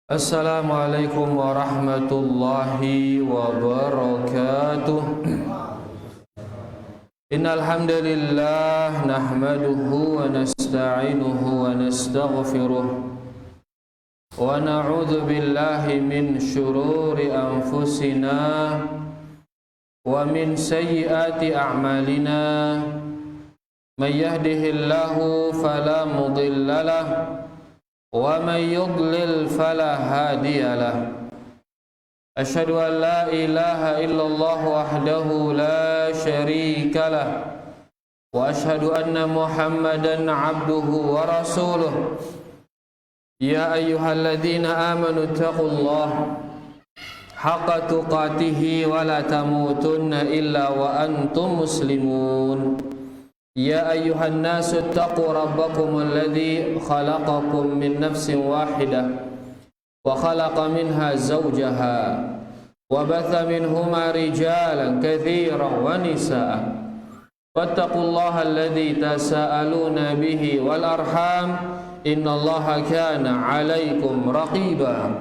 Assalamualaikum warahmatullahi wabarakatuh. Innal hamdalillah nahmaduhu wa nasta'inuhu wa nastaghfiruh wa na'udzu billahi min shururi anfusina wa min sayyiati a'malina. May yahdihillahu fala mudilla lahu wa may yudlil fala hadiya lahu. Asyhadu an la ilaha illallah wahdahu la syarika lah wa asyhadu anna Muhammadan abduhu wa rasuluh. Ya ayyuhalladzina amanu taqullaha haqqa tuqatih wa la tamutunna illa wa antum muslimun. Ya ayyuhan nasu taqu rabbakum alladhi khalaqakum min nafsin wahidah wa khalaqa minha zawjaha wa batha minhuma rijalan katsiran wa nisaa. Wattaqullaha alladhi tasaaluna bihi wal arham innallaha kana 'alaykum raqiba.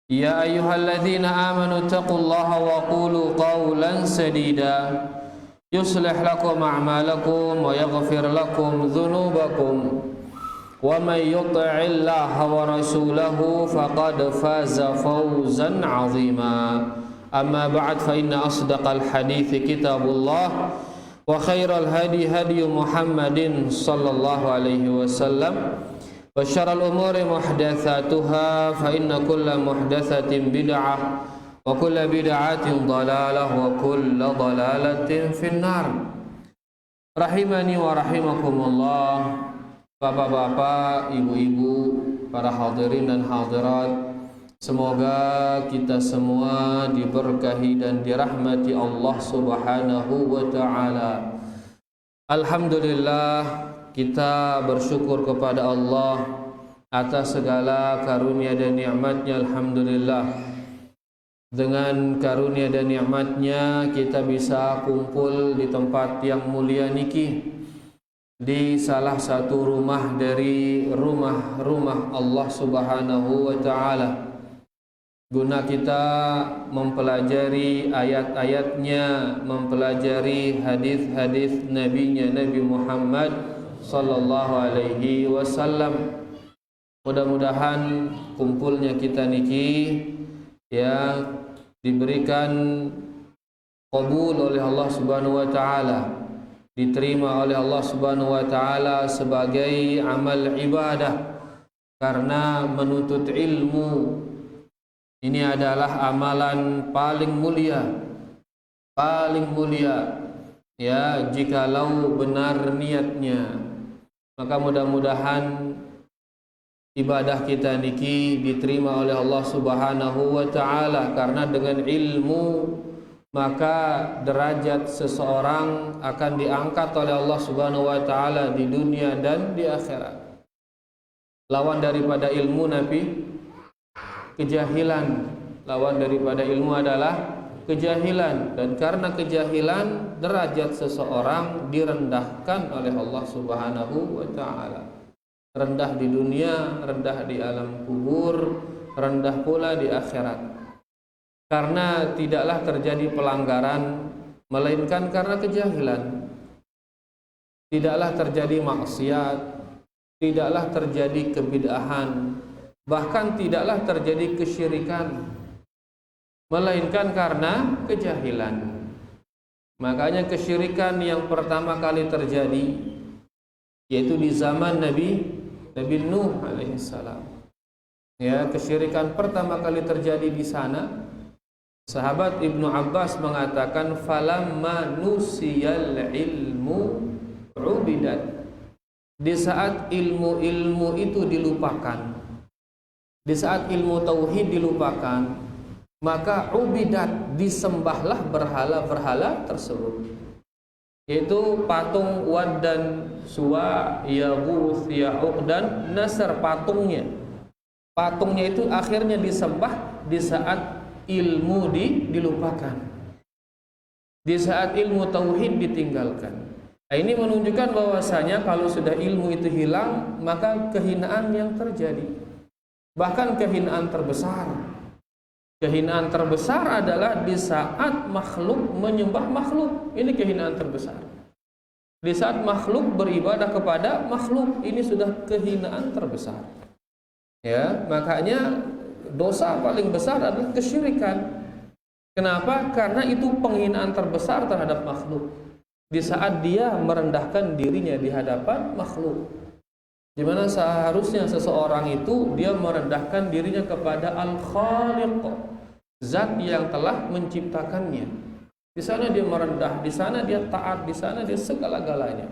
Ya ayyuhalladzina amanu taqullaha wa qulu qawlan sadida yuslih lakum a'malakum wa yaghfir lakum dhunubakum wa may yuti'illaha wa rasulahu faqad faza fawzan 'azima. Amma ba'd, fa inna asdaqal hadithi kitabullah wa khairal hadi hadi Muhammadin sallallahu alaihi wasallam wa syarrul umuri muhdatsatuha fa inna kulla muhdatsatin bid'ah wa kulla bid'atin dhalalah wa kulla dhalalatin finnar. Rahimani wa rahimakumullah, bapak-bapak, ibu-ibu, para hadirin dan hadirat, semoga kita semua diberkahi dan dirahmati Allah Subhanahu wa ta'ala. Alhamdulillah, kita bersyukur kepada Allah atas segala karunia dan nikmatnya. Alhamdulillah, dengan karunia dan nikmatnya kita bisa kumpul di tempat yang mulia niki, di salah satu rumah dari rumah-rumah Allah Subhanahu wa ta'ala, guna kita mempelajari ayat-ayatnya, mempelajari hadis-hadis nabinya, Nabi Muhammad sallallahu alaihi wasallam. Mudah-mudahan kumpulnya kita niki ya diberikan qabul oleh Allah Subhanahu wa ta'ala, diterima oleh Allah Subhanahu wa ta'ala sebagai amal ibadah, karena menuntut ilmu ini adalah amalan paling mulia ya, jikalau benar niatnya. Maka mudah-mudahan ibadah kita niki diterima oleh Allah Subhanahu wa ta'ala, karena dengan ilmu maka derajat seseorang akan diangkat oleh Allah Subhanahu wa ta'ala di dunia dan di akhirat. Lawan daripada ilmu Nabi, kejahilan. Lawan daripada ilmu adalah kejahilan, dan karena kejahilan derajat seseorang direndahkan oleh Allah Subhanahu wa ta'ala. Rendah di dunia, rendah di alam kubur, rendah pula di akhirat. Karena tidaklah terjadi pelanggaran melainkan karena kejahilan. Tidaklah terjadi maksiat, tidaklah terjadi kebid'ahan, bahkan tidaklah terjadi kesyirikan melainkan karena kejahilan. Makanya kesyirikan yang pertama kali terjadi yaitu di zaman Nabi Nuh alaihissalam. Ya, kesyirikan pertama kali terjadi di sana. Sahabat Ibnu Abbas mengatakan falamma nusiyal ilmu ubidat. Di saat ilmu-ilmu itu dilupakan, di saat ilmu tauhid dilupakan, maka ubidat, disembahlah berhala-berhala tersebut, yaitu patung Wad dan Suwa, Yaghus, Ya'uq dan Nasr. Patungnya itu akhirnya disembah di saat ilmu dilupakan, di saat ilmu tauhid ditinggalkan. Nah, ini menunjukkan bahwasanya kalau sudah ilmu itu hilang, maka kehinaan yang terjadi. Bahkan kehinaan terbesar. Kehinaan terbesar adalah di saat makhluk menyembah makhluk. Ini kehinaan terbesar. Di saat makhluk beribadah kepada makhluk, ini sudah kehinaan terbesar. Ya, makanya dosa paling besar adalah kesyirikan. Kenapa? Karena itu penghinaan terbesar terhadap makhluk. Di saat dia merendahkan dirinya di hadapan makhluk. Di mana seharusnya seseorang itu dia merendahkan dirinya kepada Al-Khaliq, zat yang telah menciptakannya. Di sana dia merendah, di sana dia taat, di sana dia segala-galanya.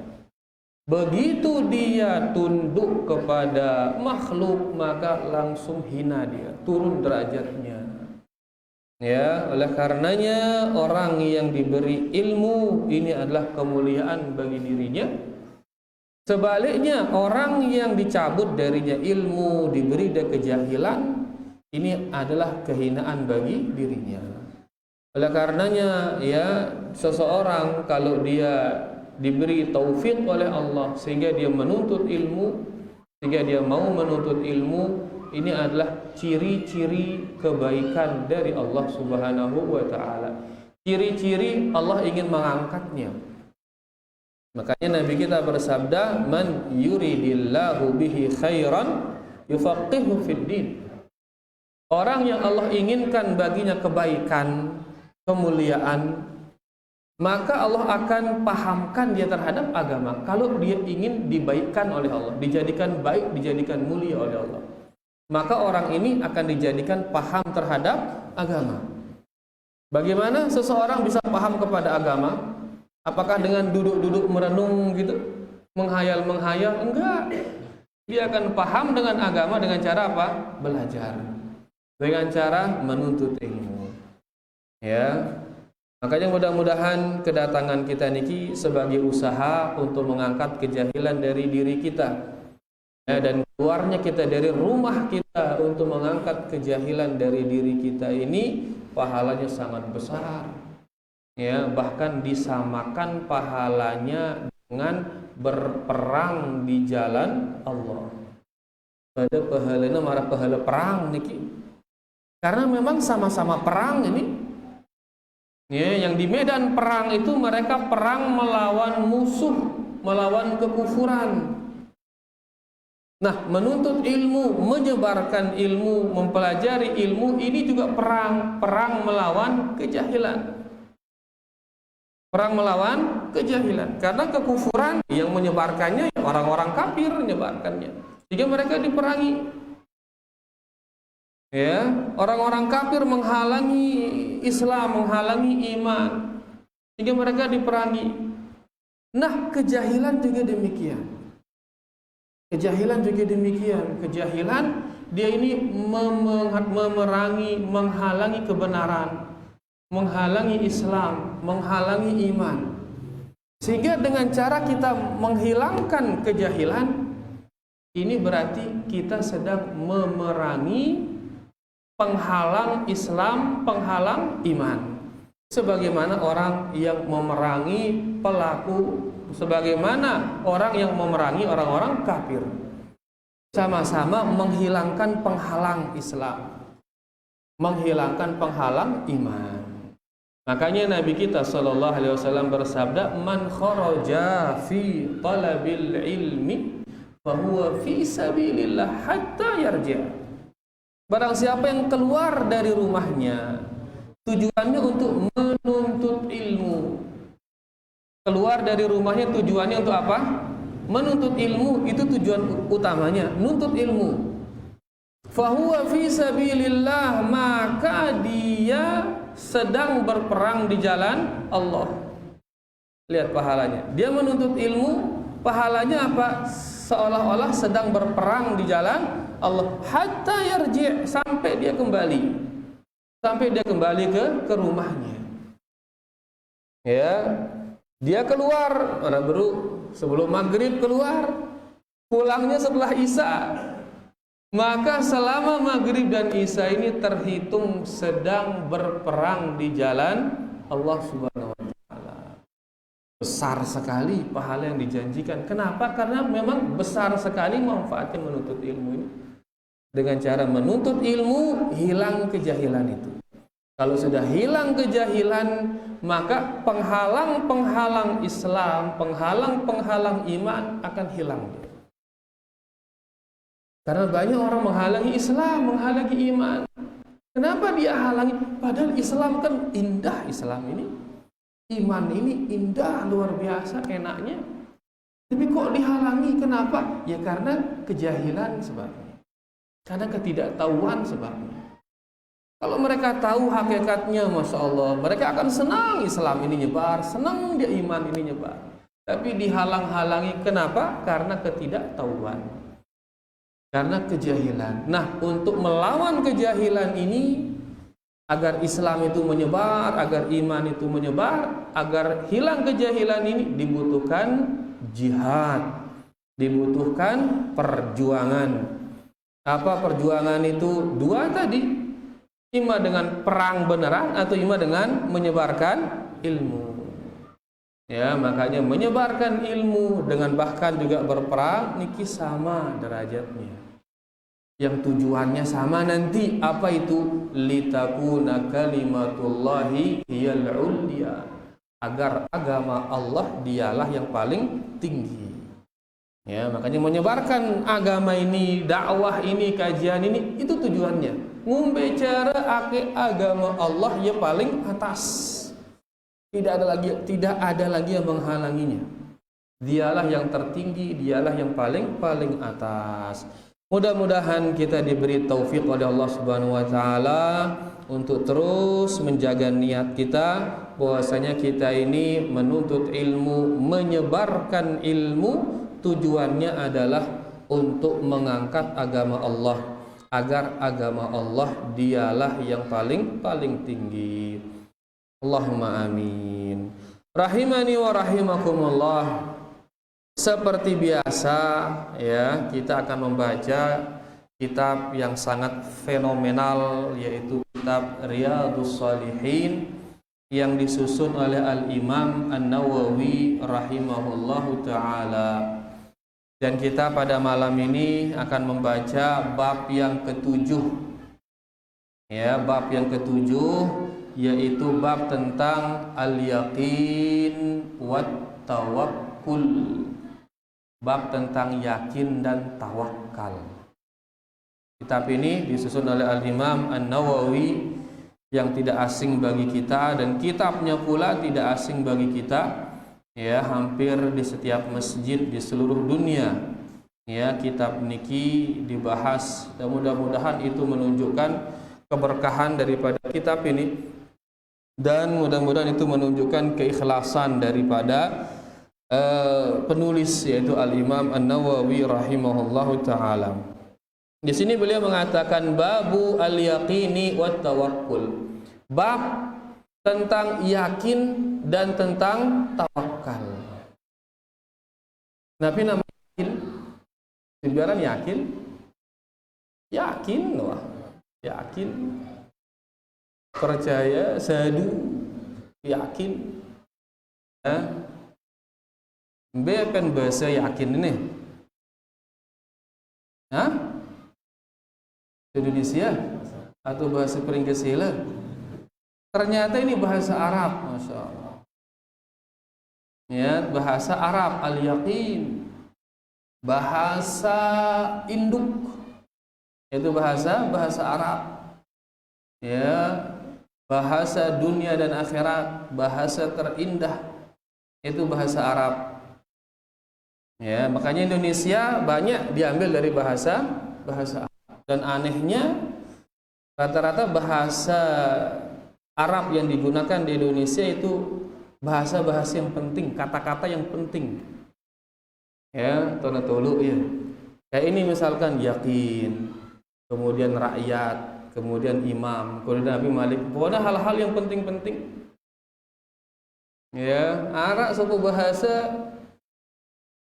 Begitu dia tunduk kepada makhluk, maka langsung hina dia, turun derajatnya. Ya, oleh karenanya orang yang diberi ilmu ini adalah kemuliaan bagi dirinya. Sebaliknya, orang yang dicabut darinya ilmu, diberi dia kejahilan, ini adalah kehinaan bagi dirinya. Oleh karenanya, ya, seseorang kalau dia diberi taufik oleh Allah sehingga dia menuntut ilmu, sehingga dia mau menuntut ilmu, ini adalah ciri-ciri kebaikan dari Allah Subhanahu wa taala. Ciri-ciri Allah ingin mengangkatnya. Makanya Nabi kita bersabda, "Man yuridillahu bihi khairan yufaqihu fid din." Orang yang Allah inginkan baginya kebaikan, kemuliaan, maka Allah akan pahamkan dia terhadap agama. Kalau dia ingin dibaikkan oleh Allah, dijadikan baik, dijadikan mulia oleh Allah, maka orang ini akan dijadikan paham terhadap agama. Bagaimana seseorang bisa paham kepada agama? Apakah dengan duduk-duduk merenung gitu, menghayal-menghayal? Enggak. Dia akan paham dengan agama dengan cara apa? Belajar. Dengan cara menuntut ilmu. Ya. Makanya mudah-mudahan kedatangan kita niki sebagai usaha untuk mengangkat kejahilan dari diri kita. Ya, dan keluarnya kita dari rumah kita untuk mengangkat kejahilan dari diri kita ini pahalanya sangat besar. Ya, bahkan disamakan pahalanya dengan berperang di jalan Allah. Pada pahalanya marah pahala perang niki. Karena memang sama-sama perang ini. Ya, yang di medan perang itu mereka perang melawan musuh, melawan kekufuran. Nah, menuntut ilmu, menyebarkan ilmu, mempelajari ilmu, ini juga perang melawan kejahilan. Perang melawan kejahilan. Karena kekufuran yang menyebarkannya orang-orang kafir menyebarkannya. Jika mereka diperangi, ya, orang-orang kafir menghalangi Islam, menghalangi iman, jika mereka diperangi. Nah, kejahilan juga demikian. Kejahilan juga demikian. Kejahilan dia ini memerangi, menghalangi kebenaran, menghalangi Islam, menghalangi iman. Sehingga dengan cara kita menghilangkan kejahilan, ini berarti kita sedang memerangi penghalang Islam, penghalang iman. Sebagaimana orang yang memerangi pelaku, sebagaimana orang yang memerangi orang-orang kafir. Sama-sama menghilangkan penghalang Islam, menghilangkan penghalang iman. Makanya Nabi kita sallallahu alaihi wasallam bersabda, "Man kharaja fi talabil ilmi fa huwa fi sabilillah hatta yarji'." Barang siapa yang keluar dari rumahnya tujuannya untuk menuntut ilmu. Keluar dari rumahnya tujuannya untuk apa? Menuntut ilmu, itu tujuan utamanya, nuntut ilmu. Fa huwa fi sabilillah, maka dia sedang berperang di jalan Allah. Lihat pahalanya. Dia menuntut ilmu, pahalanya apa? Seolah-olah sedang berperang di jalan Allah. Hatta yarji', sampai dia kembali. Sampai dia kembali ke rumahnya. Ya. Dia keluar, orang baru sebelum maghrib keluar, pulangnya setelah isya. Maka selama maghrib dan isya ini terhitung sedang berperang di jalan Allah Subhanahu wa ta'ala. Besar sekali pahala yang dijanjikan. Kenapa? Karena memang besar sekali manfaatnya menuntut ilmu ini. Dengan cara menuntut ilmu, hilang kejahilan itu. Kalau sudah hilang kejahilan, maka penghalang-penghalang Islam, penghalang-penghalang iman akan hilang. Karena banyak orang menghalangi Islam, menghalangi iman. Kenapa dia halangi? Padahal Islam kan indah, Islam ini. Iman ini indah, luar biasa, enaknya. Tapi kok dihalangi? Kenapa? Ya karena kejahilan sebabnya. Karena ketidaktahuan sebabnya. Kalau mereka tahu hakikatnya, Masya Allah, mereka akan senang Islam ini nyebar, senang dia iman ini nyebar. Tapi dihalang-halangi, kenapa? Karena ketidaktahuan, karena kejahilan. Nah, untuk melawan kejahilan ini, agar Islam itu menyebar, agar iman itu menyebar, agar hilang kejahilan ini, dibutuhkan jihad, dibutuhkan perjuangan. Apa perjuangan itu? Dua tadi. Ima dengan perang beneran atau ima dengan menyebarkan ilmu. Ya, makanya menyebarkan ilmu dengan bahkan juga berperang niki sama derajatnya. Yang tujuannya sama nanti, apa itu? Litakuna kalimatullahi hiyal ulya. Agar agama Allah dialah yang paling tinggi. Ya, makanya menyebarkan agama ini, dakwah ini, kajian ini, itu tujuannya. Membicara agama Allah yang paling atas. Tidak ada lagi yang menghalanginya. Dialah yang tertinggi, dialah yang paling atas. Mudah-mudahan kita diberi taufik oleh Allah Subhanahu wa taala untuk terus menjaga niat kita, bahwasanya kita ini menuntut ilmu, menyebarkan ilmu, tujuannya adalah untuk mengangkat agama Allah, agar agama Allah dialah yang paling tinggi. Allahumma amin. Rahimani wa rahimakumullah. Seperti biasa ya, kita akan membaca kitab yang sangat fenomenal, yaitu kitab Riyadhus Shalihin yang disusun oleh Al-Imam An-Nawawi rahimahullahu taala. Dan kita pada malam ini akan membaca bab yang ketujuh. Ya, bab yang ketujuh, yaitu bab tentang al-yaqin wat tawakkul. Bab tentang yakin dan tawakal. Kitab ini disusun oleh Al-Imam An-Nawawi yang tidak asing bagi kita, dan kitabnya pula tidak asing bagi kita. Ya, hampir di setiap masjid di seluruh dunia ya kitab niki dibahas, dan mudah-mudahan itu menunjukkan keberkahan daripada kitab ini, dan mudah-mudahan itu menunjukkan keikhlasan daripada penulis, yaitu Al-Imam An-Nawawi rahimahullahu taala. Di sini beliau mengatakan babu al-yaqini wat tawakkul. Bab tentang yakin dan tentang tawakal. Nabi nama yakin, sebenarnya yakin, wah, yakin, percaya, sadu, yakin. Bepen bahasa yakin ini, Indonesia atau bahasa Pringgesila? Ternyata ini bahasa Arab, Masya Allah. Ya, bahasa Arab, al-yaqin, bahasa induk, itu bahasa Arab. Ya, bahasa dunia dan akhirat, bahasa terindah, itu bahasa Arab. Ya, makanya Indonesia banyak diambil dari bahasa Arab. Dan anehnya rata-rata bahasa Arab yang digunakan di Indonesia itu bahasa-bahasa yang penting, kata-kata yang penting. Ya, tona tolu ya. Kayak ini misalkan yakin, kemudian rakyat, kemudian imam, kemudian Nabi Malik. Pokoknya hal-hal yang penting-penting. Ya, Arab suku bahasa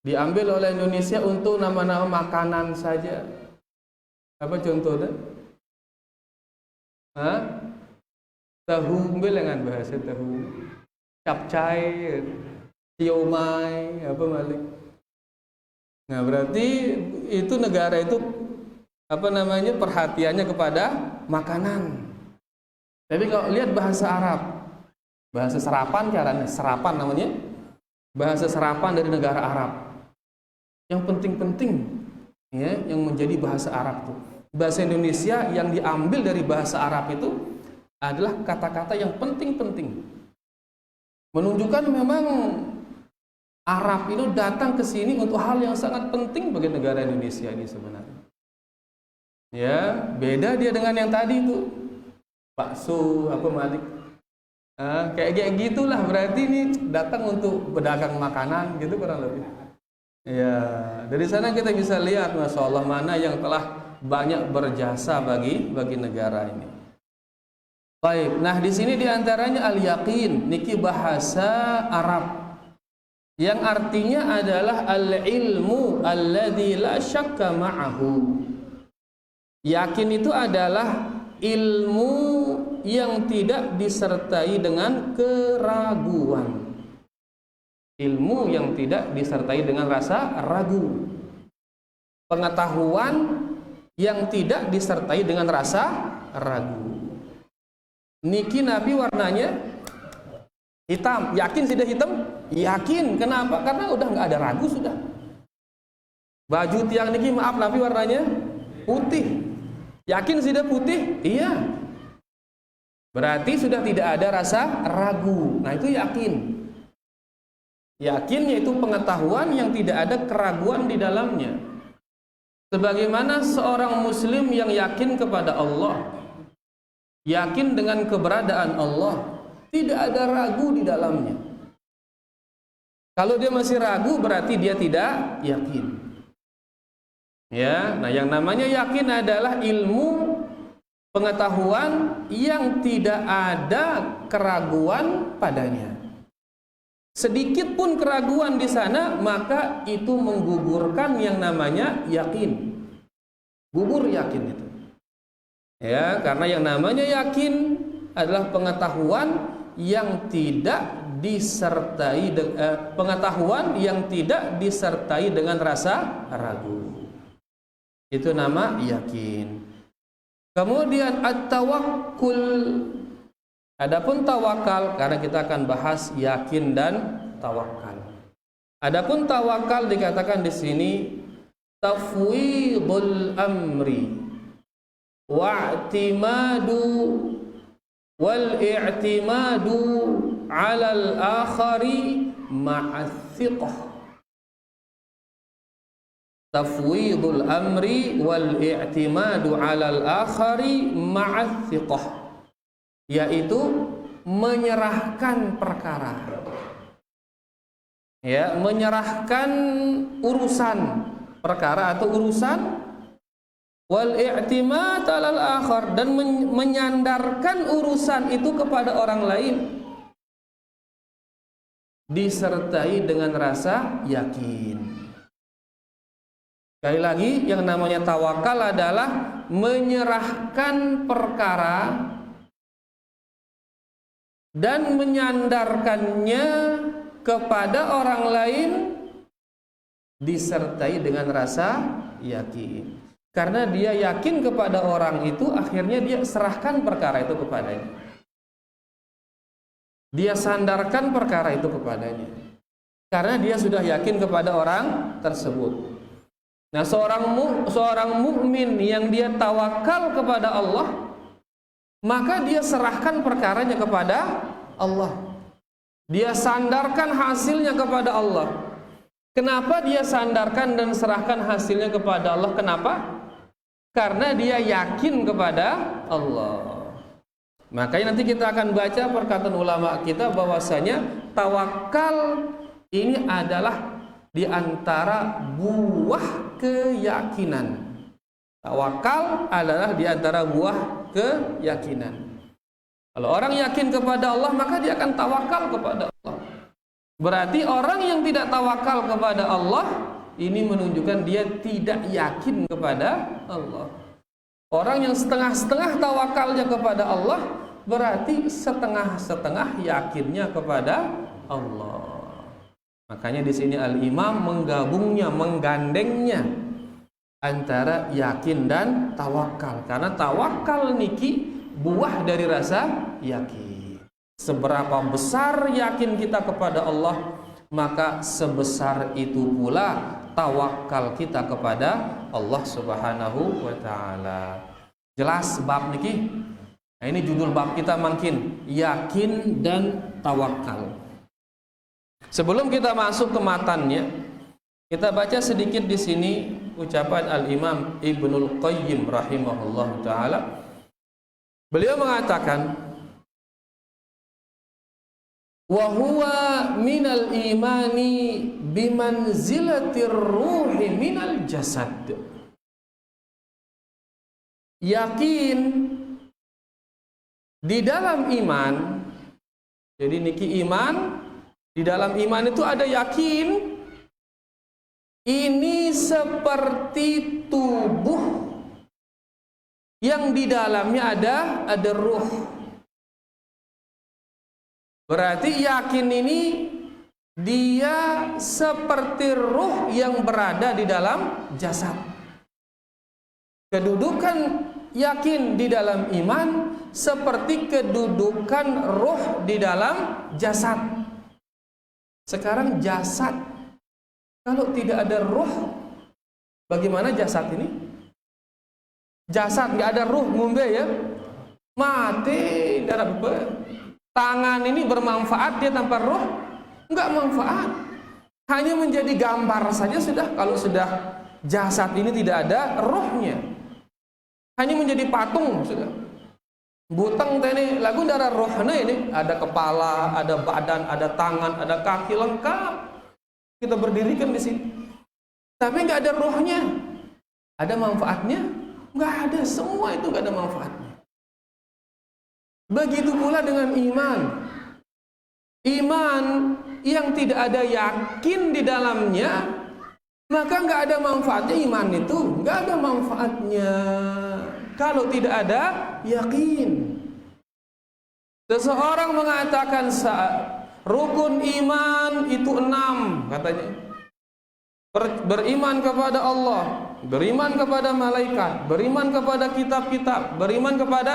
diambil oleh Indonesia untuk nama-nama makanan saja. Apa contohnya? Tahu belengan bahasa tahu, capcay, siomay, apa malik. Nah, berarti itu negara itu perhatiannya kepada makanan. Tapi kalau lihat bahasa Arab, bahasa serapan caranya, serapan namanya, bahasa serapan dari negara Arab. Yang penting-penting, ya, yang menjadi bahasa Arab tuh. Bahasa Indonesia yang diambil dari bahasa Arab itu adalah kata-kata yang penting-penting. Menunjukkan memang Arab itu datang ke sini untuk hal yang sangat penting bagi negara Indonesia ini sebenarnya. Ya, beda dia dengan yang tadi itu. Bakso, Malik. Kayak gitulah, berarti ini datang untuk berdagang makanan gitu kurang lebih. Ya, dari sana kita bisa lihat, Masya Allah, mana yang telah banyak berjasa bagi negara ini. Baik, nah di sini diantaranya al-yaqin, niki bahasa Arab, yang artinya adalah al-ilmu alladzi la syakka ma'ahu. Yakin itu adalah ilmu yang tidak disertai dengan keraguan. Ilmu yang tidak disertai dengan rasa ragu. Pengetahuan yang tidak disertai dengan rasa ragu. Niki Nabi warnanya hitam. Yakin sudah hitam? Yakin. Kenapa? Karena udah nggak ada ragu sudah. Baju tiang niki, maaf, Nabi warnanya putih. Yakin sudah putih? Iya. Berarti sudah tidak ada rasa ragu. Nah, itu yakin. Yakinnya itu pengetahuan yang tidak ada keraguan di dalamnya. Sebagaimana seorang muslim yang yakin kepada Allah, yakin dengan keberadaan Allah, tidak ada ragu di dalamnya. Kalau dia masih ragu, berarti dia tidak yakin. Ya, nah yang namanya yakin adalah ilmu pengetahuan yang tidak ada keraguan padanya. Sedikit pun keraguan di sana, maka itu menggugurkan yang namanya yakin. Gugur yakin itu. Ya, karena yang namanya yakin adalah pengetahuan yang tidak disertai pengetahuan yang tidak disertai dengan rasa ragu. Itu nama yakin. Kemudian at-tawakkul. Adapun tawakal, karena kita akan bahas yakin dan tawakal. Adapun tawakal dikatakan di sini tafwidul amri wa'timadu wal i'timadu 'alal akhari ma'athiqah. Tafwidul amri wal i'timadu 'alal akhari ma'athiqah, yaitu menyerahkan perkara, ya, menyerahkan urusan perkara atau urusan, wal i'timad 'alal akhar, dan menyandarkan urusan itu kepada orang lain disertai dengan rasa yakin. Sekali lagi, yang namanya tawakal adalah menyerahkan perkara dan menyandarkannya kepada orang lain disertai dengan rasa yakin. Karena dia yakin kepada orang itu, akhirnya dia serahkan perkara itu kepadanya. Dia sandarkan perkara itu kepadanya. Karena dia sudah yakin kepada orang tersebut. Nah, seorang mukmin yang dia tawakal kepada Allah, maka dia serahkan perkaranya kepada Allah. Dia sandarkan hasilnya kepada Allah. Kenapa dia sandarkan dan serahkan hasilnya kepada Allah? Kenapa? Karena dia yakin kepada Allah. Makanya nanti kita akan baca perkataan ulama kita bahwasanya tawakal ini adalah di antara buah keyakinan. Tawakal adalah di antara buah keyakinan. Kalau orang yakin kepada Allah, maka dia akan tawakal kepada Allah. Berarti orang yang tidak tawakal kepada Allah, ini menunjukkan dia tidak yakin kepada Allah. Orang yang setengah-setengah tawakalnya kepada Allah, berarti setengah-setengah yakinnya kepada Allah. Makanya di sini al-imam menggabungnya, menggandengnya antara yakin dan tawakal. Karena tawakal niki buah dari rasa yakin. Seberapa besar yakin kita kepada Allah, maka sebesar itu pula tawakal kita kepada Allah Subhanahu wa taala. Jelas bab niki? Nah, ini judul bab kita makin yakin dan tawakal. Sebelum kita masuk ke matannya, kita baca sedikit di sini ucapan Al-Imam Ibnul Qayyim rahimahullah taala. Beliau mengatakan, wa huwa minal imani bimanzilatir ruhi minal jasad. Yakin di dalam iman. Jadi niki iman, di dalam iman itu ada yakin. Ini seperti tubuh yang di dalamnya ada ruh. Berarti yakin ini dia seperti ruh yang berada di dalam jasad. Kedudukan yakin di dalam iman seperti kedudukan ruh di dalam jasad. Sekarang jasad, kalau tidak ada ruh, bagaimana jasad ini? Jasad nggak ada ruh, ngombe ya, mati, darah bebek. Tangan ini bermanfaat dia tanpa roh? Enggak manfaat. Hanya menjadi gambar saja sudah. Kalau sudah jasad ini tidak ada rohnya, hanya menjadi patung sudah. Butang ini lagu darah rohnya ini, ada kepala, ada badan, ada tangan, ada kaki lengkap. Kita berdirikan di sini. Tapi enggak ada rohnya. Ada manfaatnya? Enggak ada, semua itu enggak ada manfaatnya. Begitu pula dengan iman. Iman yang tidak ada yakin di dalamnya, maka nggak ada manfaatnya. Iman itu nggak ada manfaatnya kalau tidak ada yakin. Seseorang mengatakan rukun iman itu 6 katanya. Beriman kepada Allah, beriman kepada malaikat, beriman kepada kitab-kitab, beriman kepada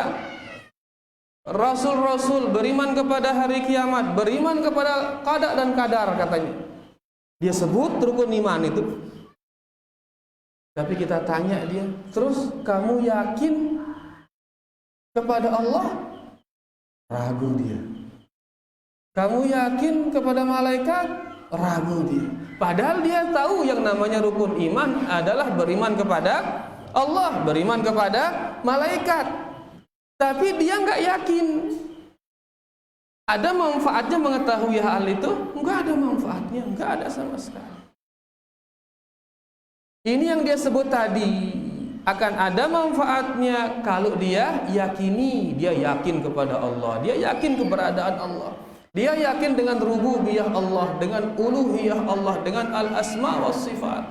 Rasul-Rasul, beriman kepada hari kiamat, beriman kepada qada dan qadar katanya. Dia sebut rukun iman itu. Tapi kita tanya dia, terus kamu yakin kepada Allah? Ragu dia. Kamu yakin kepada malaikat? Ragu dia. Padahal dia tahu yang namanya rukun iman adalah beriman kepada Allah, beriman kepada malaikat. Tapi dia nggak yakin. Ada manfaatnya mengetahui hal itu? Nggak ada manfaatnya, nggak ada sama sekali. Ini yang dia sebut tadi, akan ada manfaatnya kalau dia yakini, dia yakin kepada Allah, dia yakin keberadaan Allah, dia yakin dengan rububiyah Allah, dengan uluhiyah Allah, dengan al-asma wa sifat.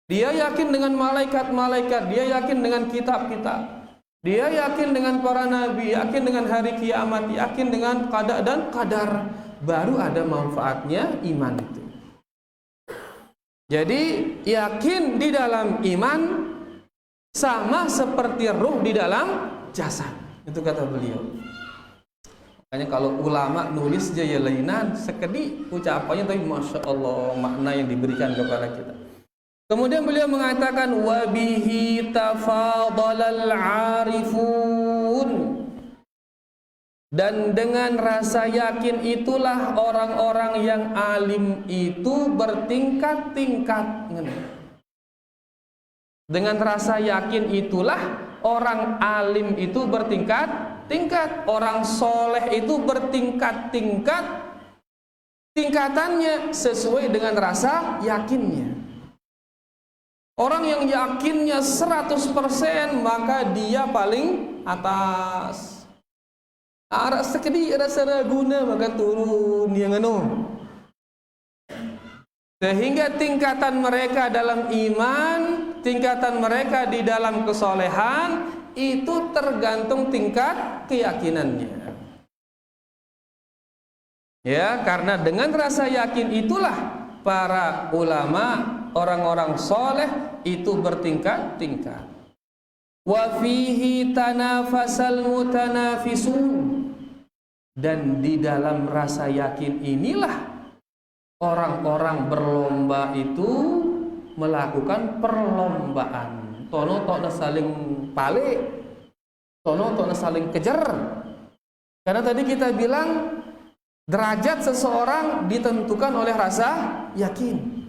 Dia yakin dengan malaikat-malaikat, dia yakin dengan kitab-kitab. Dia yakin dengan para nabi, yakin dengan hari kiamat, yakin dengan qada dan qadar. Baru ada manfaatnya iman itu. Jadi yakin di dalam iman sama seperti ruh di dalam jasad. Itu kata beliau. Makanya kalau ulama nulis jaya lainan sekedi ucapannya, tapi masya Allah makna yang diberikan kepada kita. Kemudian beliau mengatakan wabihi tafadhalal arifun, dan dengan rasa yakin itulah orang-orang yang alim itu bertingkat-tingkat. Dengan rasa yakin itulah orang alim itu bertingkat-tingkat, orang soleh itu bertingkat-tingkat, tingkatannya sesuai dengan rasa yakinnya. Orang yang yakinnya 100% maka dia paling atas. Arak sekedi rasa raguna maka turun yang Sehingga tingkatan mereka dalam iman, tingkatan mereka di dalam kesolehan itu tergantung tingkat keyakinannya. Ya, karena dengan rasa yakin itulah para ulama orang-orang soleh itu bertingkat-tingkat. Wa fihi tanafasal mutanafisun, dan di dalam rasa yakin inilah orang-orang berlomba itu melakukan perlombaan. Tono tokna saling pale, tono tokna saling kejar. Karena tadi kita bilang derajat seseorang ditentukan oleh rasa yakin.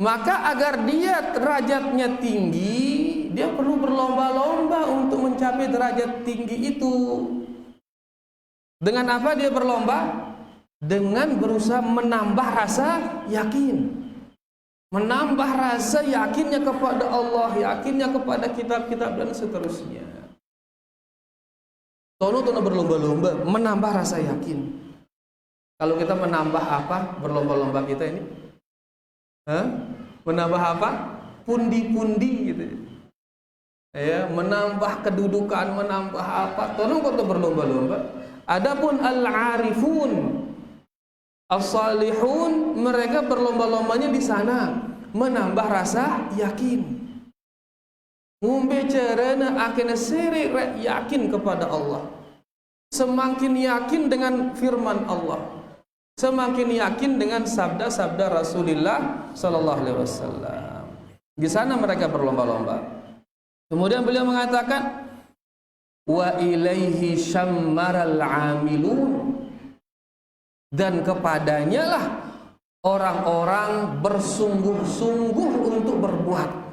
Maka agar dia derajatnya tinggi, dia perlu berlomba-lomba untuk mencapai derajat tinggi itu. Dengan apa dia berlomba? Dengan berusaha menambah rasa yakin. Menambah rasa yakinnya kepada Allah, yakinnya kepada kitab-kitab dan seterusnya. Tono berlomba-lomba menambah rasa yakin. Kalau kita menambah apa berlomba-lomba kita ini? Menambah apa? Pundi-pundi gitu. Ya, menambah kedudukan, menambah apa? Tono berlomba-lomba. Adapun al-arifun, as-salihun, mereka berlomba-lombanya di sana menambah rasa yakin. Ngombe carana akhirnya seri yakin kepada Allah. Semakin yakin dengan firman Allah, semakin yakin dengan sabda-sabda Rasulullah sallallahu alaihi wasallam. Di sana mereka berlomba-lomba. Kemudian beliau mengatakan, wa ilaihi syammaral amilun, dan kepadanya lah orang-orang bersungguh-sungguh untuk berbuat.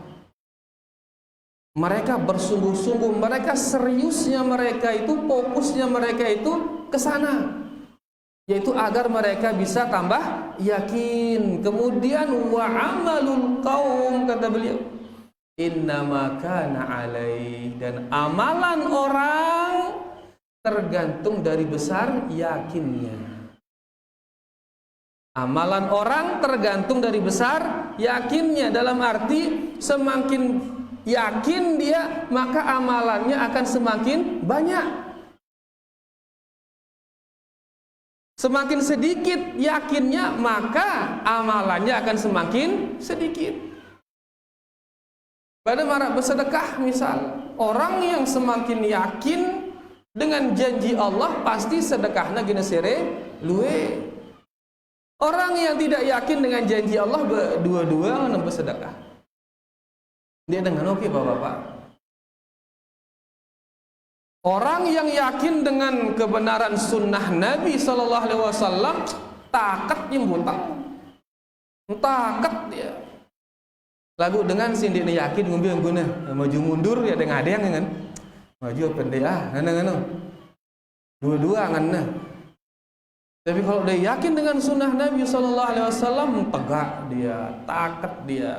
Mereka bersungguh-sungguh, mereka seriusnya, mereka itu fokusnya, mereka itu ke sana, yaitu agar mereka bisa tambah yakin. Kemudian wa amalul qaum, kata beliau, innama kana alaih, dan amalan orang tergantung dari besar yakinnya. Amalan orang tergantung dari besar yakinnya, dalam arti semakin yakin dia, maka amalannya akan semakin banyak. Semakin sedikit yakinnya, maka amalannya akan semakin sedikit. Pada marak bersedekah misal, orang yang semakin yakin dengan janji Allah, pasti sedekahnya gina sere luwe. Orang yang tidak yakin dengan janji Allah, dua-dua nambah sedekah. Dia dengan oke bapak-bapak. Orang yang yakin dengan kebenaran sunnah Nabi sallallahu alaihi wasallam, takat nyembutang, takat dia. Lagu dengan sindik ni yakin ngumbi guna maju mundur ya dengan ada yang kan maju pendek ngana dua-dua ngana. Tapi kalau dia yakin dengan sunnah Nabi sallallahu alaihi wasallam, tegak dia, takat dia.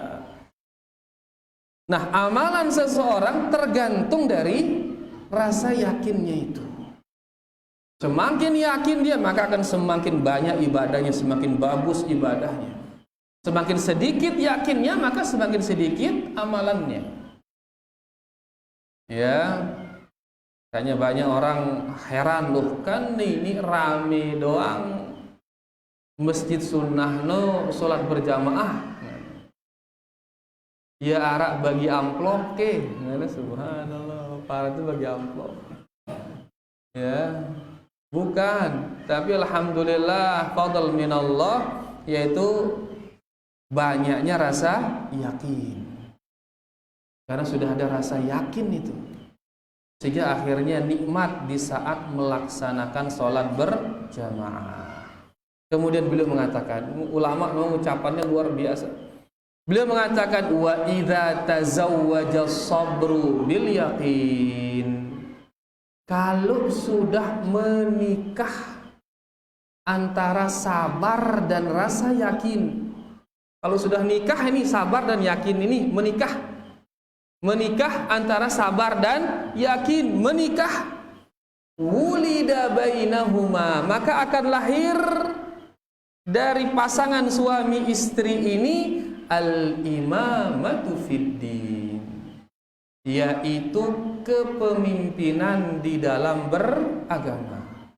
Nah, amalan seseorang tergantung dari rasa yakinnya itu. Semakin yakin dia, maka akan semakin banyak ibadahnya, semakin bagus ibadahnya. Semakin sedikit yakinnya, maka semakin sedikit amalannya. Ya, kayaknya banyak orang heran loh, kan ini rame doang masjid sunnah no sholat berjamaah. Ya arak bagi amplop ke, subhanallah, para itu bagi amplop. Ya, bukan, tapi alhamdulillah fadl minallah, yaitu banyaknya rasa yakin. Karena sudah ada rasa yakin itu, sehingga akhirnya nikmat di saat melaksanakan sholat berjamaah. Kemudian beliau mengatakan, ulama mengucapannya luar biasa. Beliau mengatakan, wa idza tazawwaja sabru bil yaqin, kalau sudah menikah antara sabar dan rasa yakin. Kalau sudah nikah ini sabar dan yakin ini menikah. Menikah antara sabar dan yakin, menikah. Wulida bainahuma, maka akan lahir dari pasangan suami istri ini al-imamatu fiddin, yaitu kepemimpinan di dalam beragama.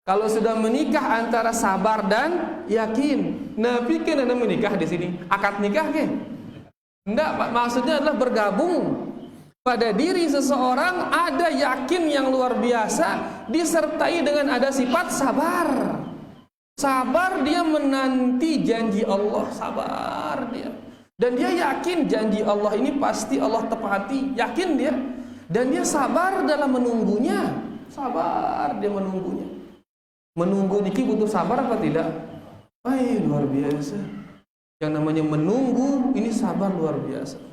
Kalau sudah menikah antara sabar dan yakin, Nabi kan ada menikah di sini. Akad nikah ke? Enggak, Pak. Maksudnya adalah bergabung. Pada diri seseorang ada yakin yang luar biasa disertai dengan ada sifat sabar. Sabar dia menanti janji Allah, sabar dia. Dan dia yakin janji Allah ini pasti Allah tepati, yakin dia. Dan dia sabar dalam menunggunya. Sabar dia menunggunya. Menunggu niki butuh sabar apa tidak? Luar biasa. Yang namanya menunggu ini sabar luar biasa.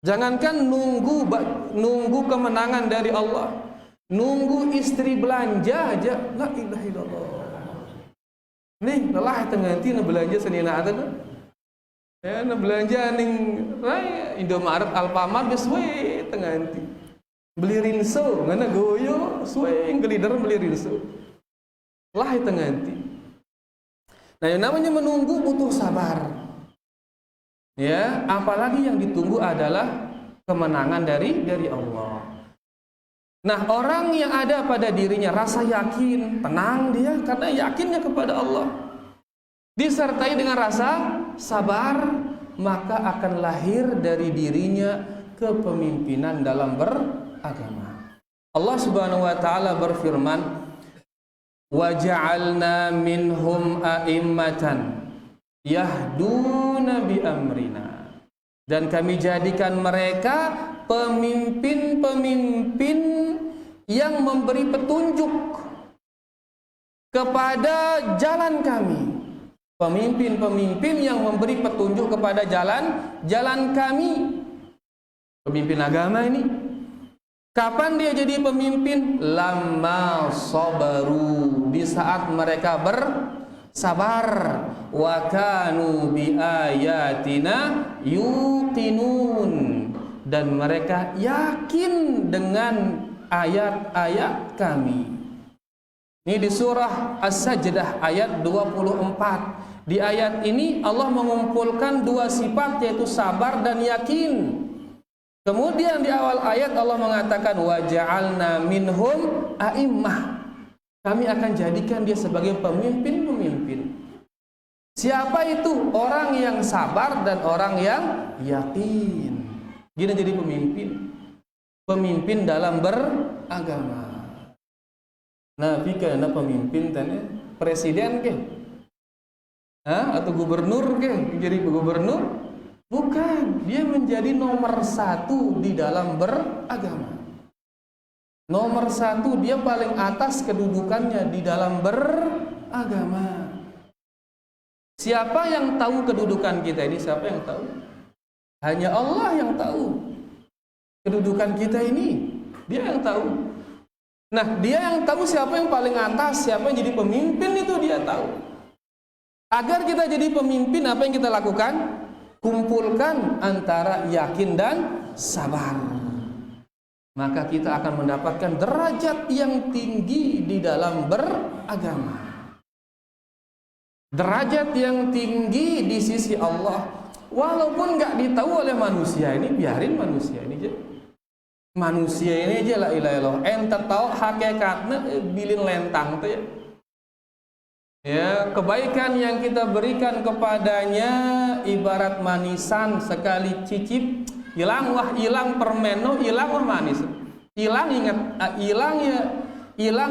Jangankan nunggu kemenangan dari Allah, nunggu istri belanja aja, la ilaha illallah. Nih, lelah tenganti na belanja senina atuh. Ya, na belanja ning Indomaret, Alfamart geus we tenganti. Beli rinso, ngana goyo, suwe ngelider beli rinso. Lah tenganti. Nah, yang namanya menunggu butuh sabar. Ya, apalagi yang ditunggu adalah kemenangan dari Allah. Nah, orang yang ada pada dirinya rasa yakin, tenang dia karena yakinnya kepada Allah, disertai dengan rasa sabar, maka akan lahir dari dirinya kepemimpinan dalam beragama. Allah Subhanahu wa taala berfirman, "Wa ja'alna minhum a'immatan yahduna bi amrina." Dan kami jadikan mereka pemimpin-pemimpin yang memberi petunjuk kepada jalan kami. Pemimpin-pemimpin yang memberi petunjuk kepada jalan kami. Pemimpin agama ini kapan dia jadi pemimpin? Lamma sabaru, di saat mereka bersabar. Wa kanu bi ayatina yuqinun, dan mereka yakin dengan ayat-ayat kami. Ini di surah As-Sajdah ayat 24. Di ayat ini Allah mengumpulkan dua sifat, yaitu sabar dan yakin. Kemudian di awal ayat Allah mengatakan wa ja'alna minhum a'immah. Kami akan jadikan dia sebagai pemimpin-pemimpin. Siapa itu? Orang yang sabar dan orang yang yakin. Dia jadi pemimpin. Pemimpin dalam beragama. Nabi kana pemimpin tanya presiden ke? Atau gubernur ke? Jadi gubernur? Bukan, dia menjadi nomor satu di dalam beragama. Nomor satu, dia paling atas kedudukannya di dalam beragama. Siapa yang tahu kedudukan kita ini? Siapa yang tahu? Hanya Allah yang tahu kedudukan kita ini. Dia yang tahu. Nah, dia yang tahu siapa yang paling atas, siapa yang jadi pemimpin, itu dia tahu. Agar kita jadi pemimpin, apa yang kita lakukan? Kumpulkan antara yakin dan sabar. Maka kita akan mendapatkan derajat yang tinggi di dalam beragama. Derajat yang tinggi di sisi Allah. Walaupun nggak ditahu oleh manusia ini, biarin manusia ini aja. Manusia ini aja la ilaha illallah. Ente tahu hakikatnya bilin lentang tuh ya. Ya, kebaikan yang kita berikan kepadanya ibarat manisan, sekali cicip hilang, wah hilang permen, no hilang wah manis. Hilang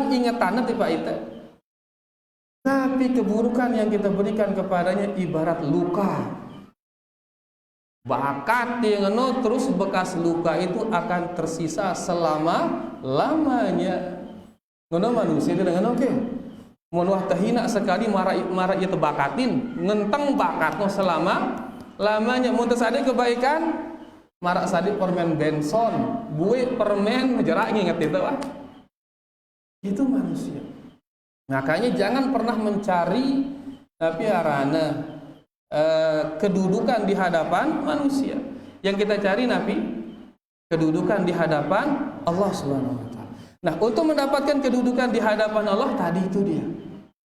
ingetannya tipe itu. Tapi keburukan yang kita berikan kepadanya ibarat luka. Bakat yang terus bekas luka itu akan tersisa selama-lamanya. Ngono manusia itu dengan oke. Mun wah tahina sekali marah ieu bakatin, ngenteng bakatno selama-lamanya. Mun teu sade kebaikan, marah sade permen Benson, buih permen jerak nginget itu wah. Itu manusia. Makanya jangan pernah mencari kedudukan di hadapan manusia. Yang kita cari kedudukan di hadapan Allah Subhanahu wa taala. Nah, untuk mendapatkan kedudukan di hadapan Allah tadi itu dia.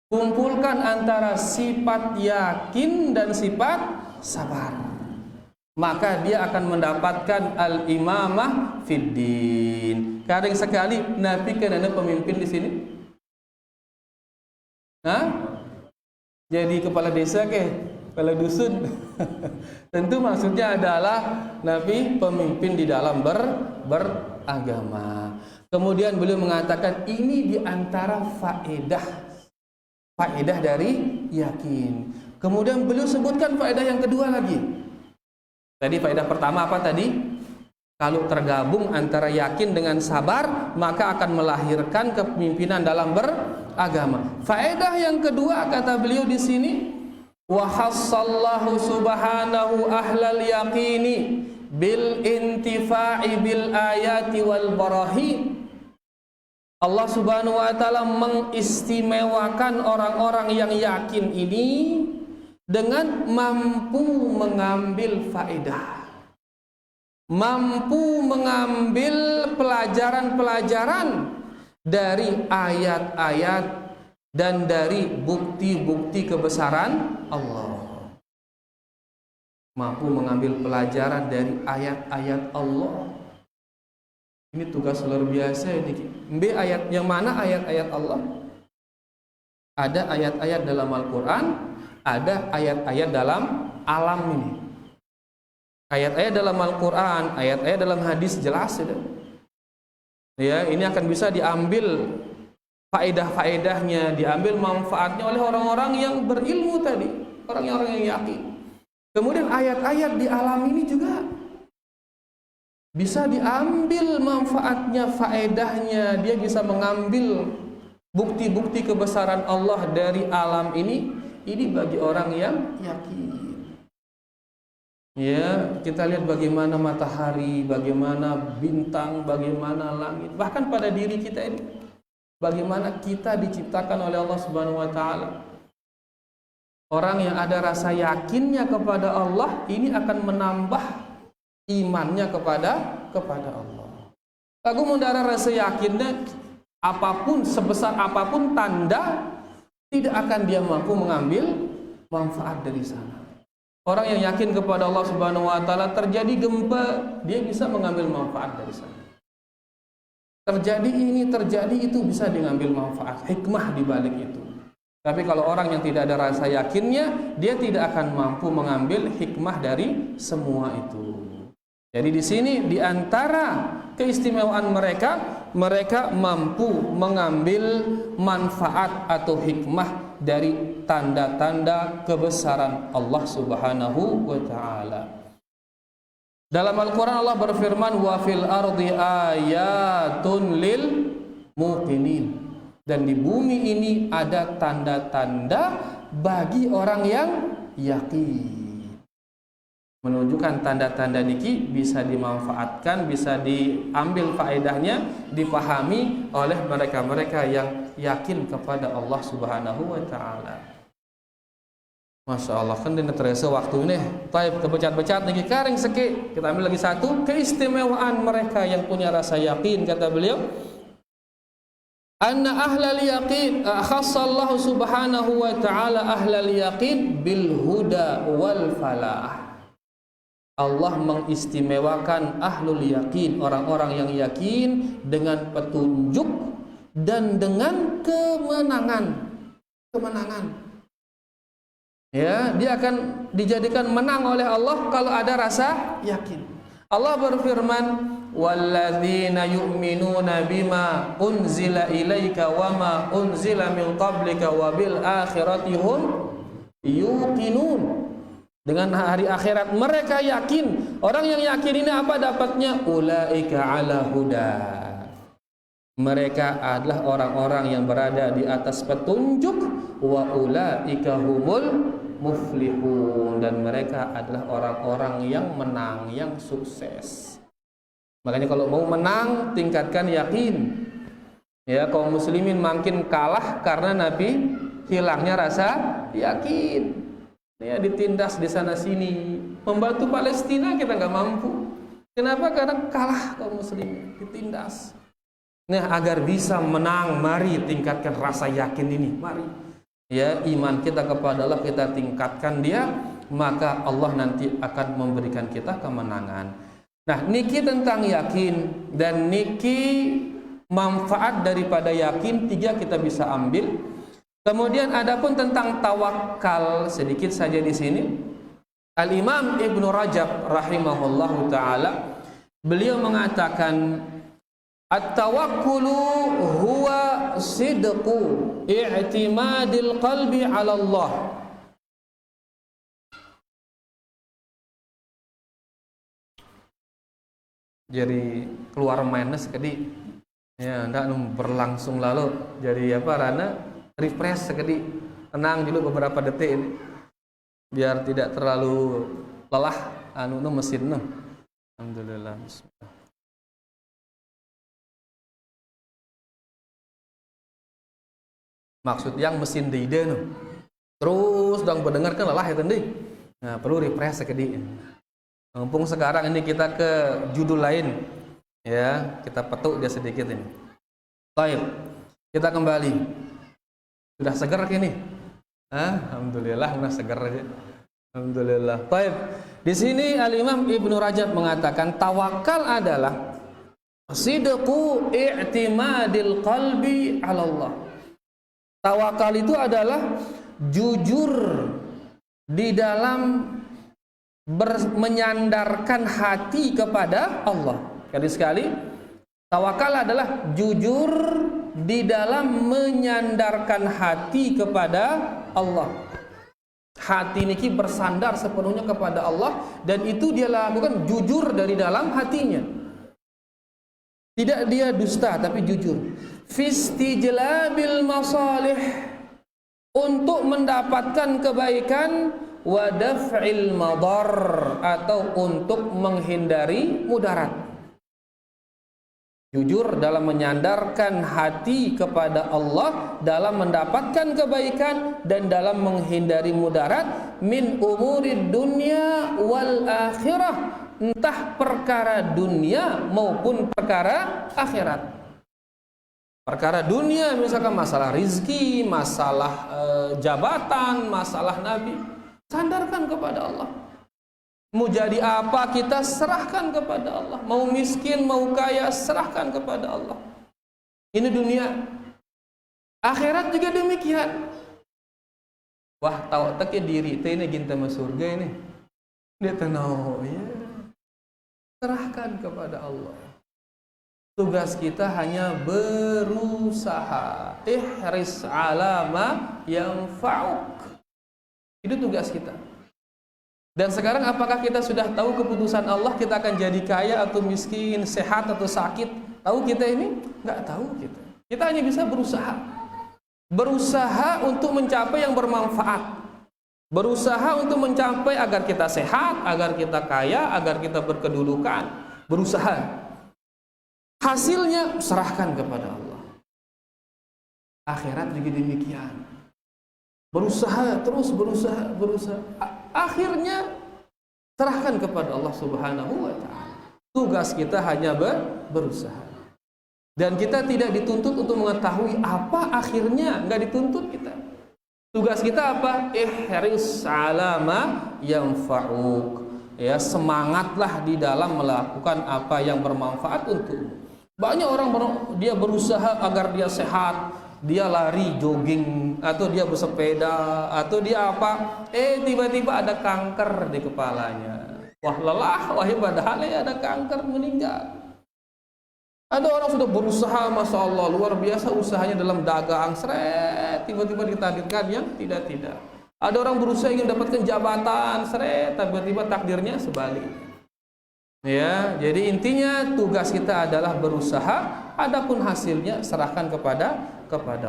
Kumpulkan antara sifat yakin dan sifat sabar. Maka dia akan mendapatkan al-imamah fid din. Kadang sekali Nabi kan ada pemimpin di sini. jadi kepala desa kepala dusun. Tentu maksudnya adalah Nabi pemimpin di dalam beragama. Kemudian beliau mengatakan ini diantara faedah dari yakin. Kemudian beliau sebutkan faedah yang kedua lagi. Tadi faedah pertama apa tadi? Kalau tergabung antara yakin dengan sabar, maka akan melahirkan kepemimpinan dalam beragama. Faedah yang kedua kata beliau di sini, wa hassallahu subhanahu ahlal yaqini bil intifa'i bil ayati wal barahin. Allah Subhanahu wa taala mengistimewakan orang-orang yang yakin ini dengan mampu mengambil faedah, mampu mengambil pelajaran-pelajaran dari ayat-ayat dan dari bukti-bukti kebesaran Allah. Mampu mengambil pelajaran dari ayat-ayat Allah. Ini tugas luar biasa ini. Ayat yang mana ayat-ayat Allah? Ada ayat-ayat dalam Al-Quran, ada ayat-ayat dalam alam ini. Ayat-ayat dalam Al-Quran, ayat-ayat dalam hadis jelas sudah. Ya, ini akan bisa diambil faedah-faedahnya, diambil manfaatnya oleh orang-orang yang berilmu tadi, orang-orang yang yakin. Kemudian ayat-ayat di alam ini juga bisa diambil manfaatnya, faedahnya. Dia bisa mengambil bukti-bukti kebesaran Allah dari alam ini bagi orang yang yakin. Ya, kita lihat bagaimana matahari, bagaimana bintang, bagaimana langit, bahkan pada diri kita ini, bagaimana kita diciptakan oleh Allah Subhanahu wa taala. Orang yang ada rasa yakinnya kepada Allah ini akan menambah imannya kepada Allah. Lagu mendara rasa yakinnya, apapun sebesar apapun tanda, tidak akan dia mampu mengambil manfaat dari sana. Orang yang yakin kepada Allah Subhanahu wa taala, terjadi gempa, dia bisa mengambil manfaat dari sana. Terjadi ini, terjadi itu, bisa diambil manfaat, hikmah di balik itu. Tapi kalau orang yang tidak ada rasa yakinnya, dia tidak akan mampu mengambil hikmah dari semua itu. Jadi di sini di antara keistimewaan mereka mampu mengambil manfaat atau hikmah dari tanda-tanda kebesaran Allah Subhanahu wa taala. Dalam Al-Qur'an Allah berfirman, wa fil ardi ayatun lil muqinin. Dan di bumi ini ada tanda-tanda bagi orang yang yakin. Menunjukkan tanda-tanda niki bisa dimanfaatkan, bisa diambil faedahnya, dipahami oleh mereka-mereka yang yakin kepada Allah Subhanahu wa taala. Masya Allah, kan dina terasa waktu ini. Taib kebecat-becat niki karing seki. Kita ambil lagi satu keistimewaan mereka yang punya rasa yakin, kata beliau. Anna ahlal yaqin khassallahu subhanahu wa ta'ala ahlal yaqin bil huda wal falah. Allah mengistimewakan ahlul yakin, orang-orang yang yakin, dengan petunjuk dan dengan kemenangan. Ya, dia akan dijadikan menang oleh Allah kalau ada rasa yakin. Allah berfirman, walladzina yu'minuna bima unzila ilaika wama unzila min qablika wabil akhirati hum yuqinun. Dengan hari akhirat mereka yakin. Orang yang yakin ini apa dapatnya? Ulaika ala huda. Mereka adalah orang-orang yang berada di atas petunjuk. Wa ulaika humul muflihun. Dan mereka adalah orang-orang yang menang, yang sukses. Makanya kalau mau menang, tingkatkan yakin. Ya, kaum muslimin makin kalah karena Nabi hilangnya rasa yakin. Ya, ditindas di sana sini. Membantu Palestina kita nggak mampu. Kenapa? Karena kalah kaum muslimin, ditindas. Nah, agar bisa menang, mari tingkatkan rasa yakin ini. Mari. Ya, iman kita kepada Allah kita tingkatkan dia, maka Allah nanti akan memberikan kita kemenangan. Nah, niki tentang yakin dan niki manfaat daripada yakin, tiga kita bisa ambil. Kemudian adapun tentang tawakal sedikit saja di sini. Al-Imam Ibnu Rajab rahimahullahu taala beliau mengatakan at-tawakkulu huwa sidqu i'timadil qalbi 'ala Allah. Jadi keluar minus sekedi ya ndak berlangsung lalu jadi apa rana refresh sekedi tenang dulu beberapa detik ini biar tidak terlalu lelah anu mesin nu. Alhamdulillah. Bismillah. Maksud yang mesin di ide nu terus dong mendengarkan lelah itu nih. Nah perlu refresh sekedi. Mumpung sekarang ini kita ke judul lain ya kita petuk dia sedikit ini. Baik kita kembali sudah segar kini. Alhamdulillah sudah segar aja. Alhamdulillah. Baik di sini Al-Imam Ibnu Rajab mengatakan tawakal adalah sidqu i'timadil qalbi 'ala Allah. Tawakal itu adalah jujur di dalam menyandarkan hati kepada Allah. Sekali tawakal adalah jujur di dalam menyandarkan hati kepada Allah. Hati niki bersandar sepenuhnya kepada Allah dan itu dia lakukan jujur dari dalam hatinya. Tidak dia dusta tapi jujur. Fistijlabil masalih, untuk mendapatkan kebaikan, wa daf'il madar, atau untuk menghindari mudarat. Jujur dalam menyandarkan hati kepada Allah dalam mendapatkan kebaikan dan dalam menghindari mudarat min umurid dunya wal akhirah, entah perkara dunia maupun perkara akhirat. Perkara dunia misalkan masalah rizki, masalah jabatan, masalah nabi, sandarkan kepada Allah. Mau jadi apa kita serahkan kepada Allah. Mau miskin, mau kaya, serahkan kepada Allah. Ini dunia. Akhirat juga demikian. Wah, tahu tak diri teh ini ginta masuk surga ini. Dia tahu ya. Serahkan kepada Allah. Tugas kita hanya berusaha. Ihris ala ma yanfa'uk. Itu tugas kita. Dan sekarang apakah kita sudah tahu keputusan Allah kita akan jadi kaya atau miskin, sehat atau sakit? Tahu kita ini? Enggak tahu kita. Kita hanya bisa berusaha. Berusaha untuk mencapai yang bermanfaat. Berusaha untuk mencapai agar kita sehat, agar kita kaya, agar kita berkedudukan. Berusaha. Hasilnya serahkan kepada Allah. Akhirat juga demikian. Berusaha, terus berusaha. Akhirnya serahkan kepada Allah Subhanahu wa ta'ala. Tugas kita hanya berusaha. Dan kita tidak dituntut untuk mengetahui apa akhirnya, enggak dituntut kita. Tugas kita apa? Ihris ala ma yanfa'uk. Ya, semangatlah di dalam melakukan apa yang bermanfaat untukmu. Banyak orang dia berusaha agar dia sehat, dia lari jogging atau dia bersepeda atau dia apa, tiba-tiba ada kanker di kepalanya. Wah lelah, wah padahal ada kanker, meninggal. Ada orang sudah berusaha, masya Allah luar biasa usahanya dalam dagang, seret, tiba-tiba ditakdirkan yang tidak. Ada orang berusaha ingin mendapatkan jabatan, seret, tiba-tiba takdirnya sebalik. Ya, jadi intinya tugas kita adalah berusaha, adapun hasilnya serahkan kepada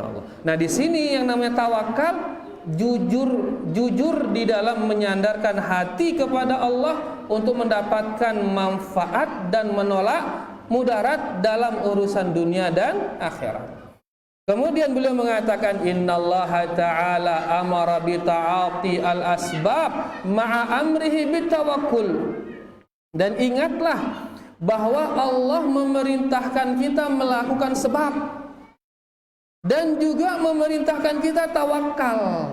Allah. Nah, di sini yang namanya tawakal, jujur di dalam menyandarkan hati kepada Allah untuk mendapatkan manfaat dan menolak mudarat dalam urusan dunia dan akhirat. Kemudian beliau mengatakan innallaha ta'ala amara bi ta'ati al-asbab ma'a amrihi bitawakkul. Dan ingatlah bahwa Allah memerintahkan kita melakukan sebab dan juga memerintahkan kita tawakal.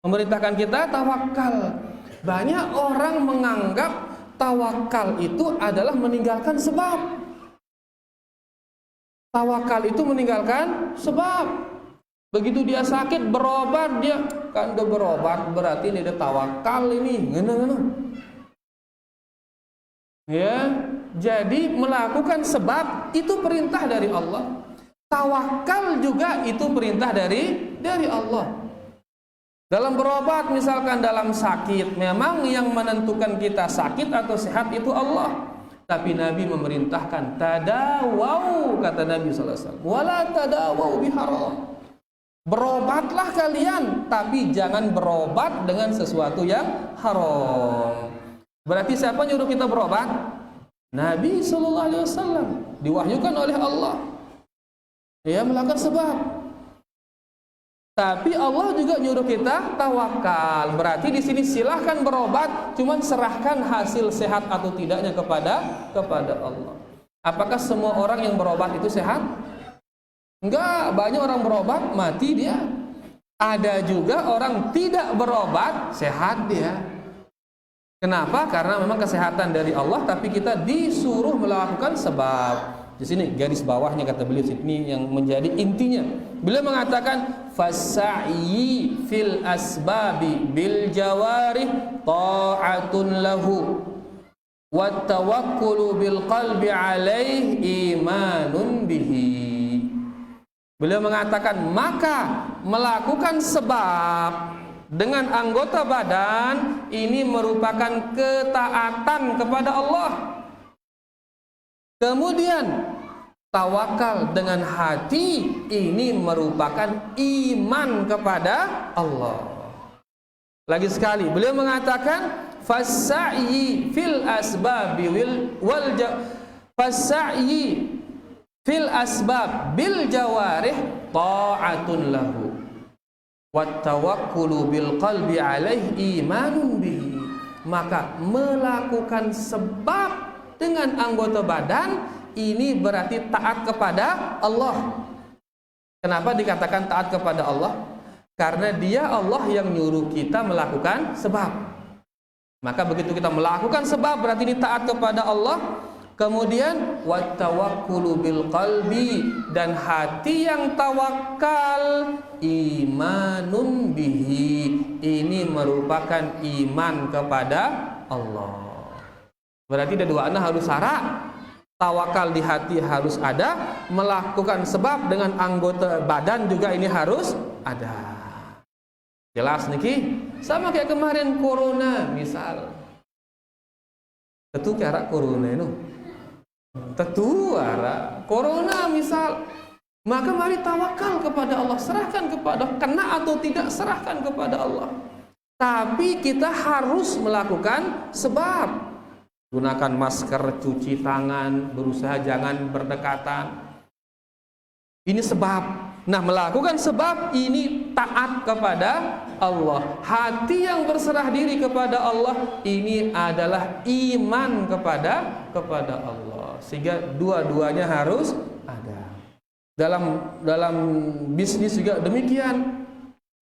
Memerintahkan kita tawakal. Banyak orang menganggap tawakal itu adalah meninggalkan sebab. Tawakal itu meninggalkan sebab. Begitu dia sakit berobat, dia kan udah berobat berarti dia tawakal ini, ngene-ngene. Ya, jadi melakukan sebab itu perintah dari Allah. Tawakal juga itu perintah dari Allah. Dalam berobat misalkan dalam sakit, memang yang menentukan kita sakit atau sehat itu Allah. Tapi Nabi memerintahkan tadawau, kata Nabi sallallahu alaihi wasallam, wala tadawau biharam. Berobatlah kalian, tapi jangan berobat dengan sesuatu yang haram. Berarti siapa nyuruh kita berobat? Nabi sallallahu alaihi wasallam, diwahyukan oleh Allah. Dia melakukan sebab. Tapi Allah juga nyuruh kita tawakal. Berarti di sini silahkan berobat, cuman serahkan hasil sehat atau tidaknya kepada Allah. Apakah semua orang yang berobat itu sehat? Enggak, banyak orang berobat mati dia. Ada juga orang tidak berobat sehat dia. Kenapa? Karena memang kesehatan dari Allah, tapi kita disuruh melakukan sebab. Di sini garis bawahnya kata beliau, ini yang menjadi intinya. Beliau mengatakan fas'i fil asbabi bil jawarih ta'atun lahu wat tawakkulu bil qalbi alaih imanun bihi. Beliau mengatakan maka melakukan sebab dengan anggota badan ini merupakan ketaatan kepada Allah. Kemudian tawakal dengan hati ini merupakan iman kepada Allah. Lagi sekali beliau mengatakan fas'i fil asbabi fas'i fil asbab bil jawarih ta'atun lahu wat tawakkulu bil qalbi alaihi imanun bihi. Maka melakukan sebab dengan anggota badan ini berarti taat kepada Allah. Kenapa dikatakan taat kepada Allah? Karena dia Allah yang nyuruh kita melakukan sebab. Maka begitu kita melakukan sebab berarti ini taat kepada Allah. Kemudian wat tawakkulu bil qalbi, dan hati yang tawakal imanun bihi, ini merupakan iman kepada Allah. Berarti ada dua harus syarat. Tawakal di hati harus ada, melakukan sebab dengan anggota badan juga ini harus ada. Jelas niki? Sama kayak kemarin corona misal. Tentu cara corona itu. Tentu arah corona misal, maka mari tawakal kepada Allah, serahkan kepada, kena atau tidak serahkan kepada Allah. Tapi kita harus melakukan sebab, gunakan masker, cuci tangan, berusaha jangan berdekatan. Ini sebab. Nah, melakukan sebab ini taat kepada Allah. Hati yang berserah diri kepada Allah ini adalah iman kepada Allah. Sehingga dua-duanya harus ada. Dalam bisnis juga demikian.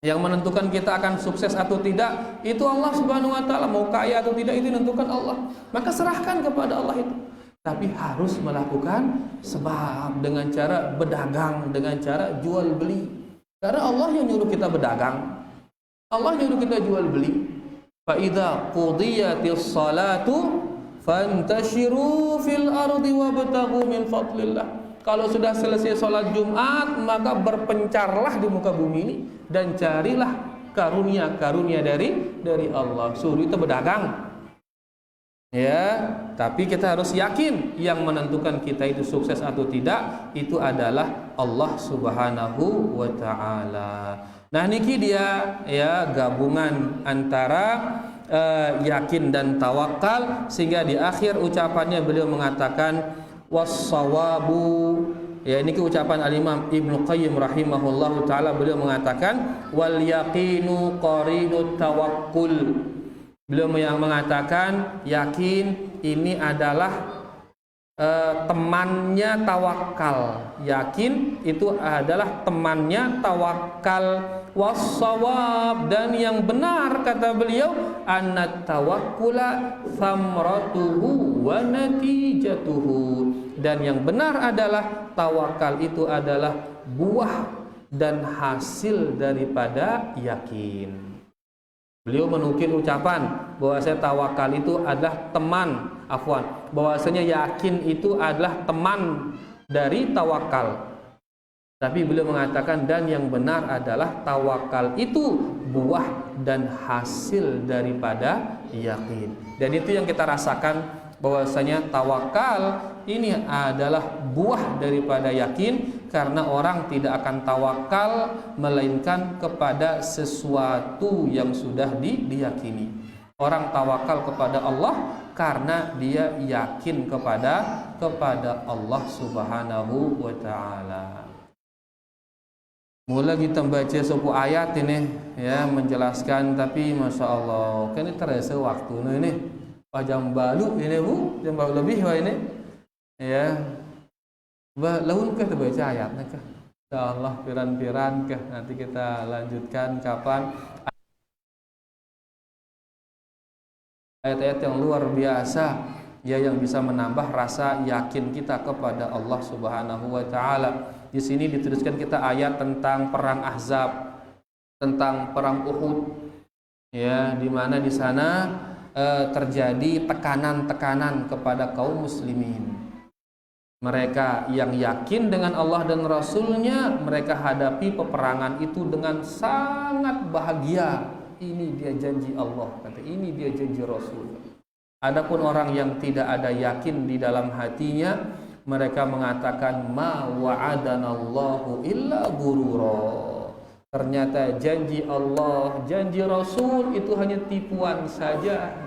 Yang menentukan kita akan sukses atau tidak itu Allah Subhanahu wa taala. Mau kaya atau tidak itu menentukan Allah. Maka serahkan kepada Allah itu. Tapi harus melakukan sebab dengan cara berdagang, dengan cara jual beli. Karena Allah yang nyuruh kita berdagang. Allah nyuruh kita jual beli. Fa idza qudiyatis salatu fantashiru fil ardi wabtaghu min fadlillah. Kalau sudah selesai sholat Jumat, maka berpencarlah di muka bumi ini dan carilah karunia-karunia dari Allah. Suruh itu berdagang. Ya, tapi kita harus yakin yang menentukan kita itu sukses atau tidak itu adalah Allah Subhanahu wa taala. Nah, niki dia ya gabungan antara yakin dan tawakal, sehingga di akhir ucapannya beliau mengatakan was-sawabu, ya ini ucapan al-Imam Ibnu Qayyim rahimahullahu taala, beliau mengatakan wal yaqinu qarinut tawakkul. Beliau yang mengatakan yakin ini adalah temannya tawakal. Yakin itu adalah temannya tawakal. Was-shawab, dan yang benar kata beliau annat tawakkula thamratuhu wa natijatuhu, dan yang benar adalah tawakal itu adalah buah dan hasil daripada yakin. Beliau menukil ucapan bahwasanya tawakal itu adalah teman, bahwasanya yakin itu adalah teman dari tawakal. Tapi beliau mengatakan dan yang benar adalah tawakal itu buah dan hasil daripada yakin. Dan itu yang kita rasakan, bahwasanya tawakal ini adalah buah daripada yakin, karena orang tidak akan tawakal melainkan kepada sesuatu yang sudah diyakini. Orang tawakal kepada Allah karena dia yakin kepada Allah Subhanahu wa taala. Mula kita baca sebuah ayat ini ya menjelaskan, tapi masya Allah kan ini terasa waktu ini jam balu ini bu, jam balu lebih wah ini ya. Lahun ke baca ayatnya kah? Insyaallah piran-piran kah? Nanti kita lanjutkan kapan? Ayat-ayat yang luar biasa ya, yang bisa menambah rasa yakin kita kepada Allah Subhanahu wa taala. Di sini dituliskan kita ayat tentang perang Ahzab, tentang perang Uhud. Ya, di mana di sana terjadi tekanan-tekanan kepada kaum muslimin. Mereka yang yakin dengan Allah dan Rasulnya, mereka hadapi peperangan itu dengan sangat bahagia. Ini dia janji Allah, kata ini dia janji Rasul. Adapun orang yang tidak ada yakin di dalam hatinya, mereka mengatakan ma wa'adanallahu illa gurura. Ternyata janji Allah, janji Rasul itu hanya tipuan saja.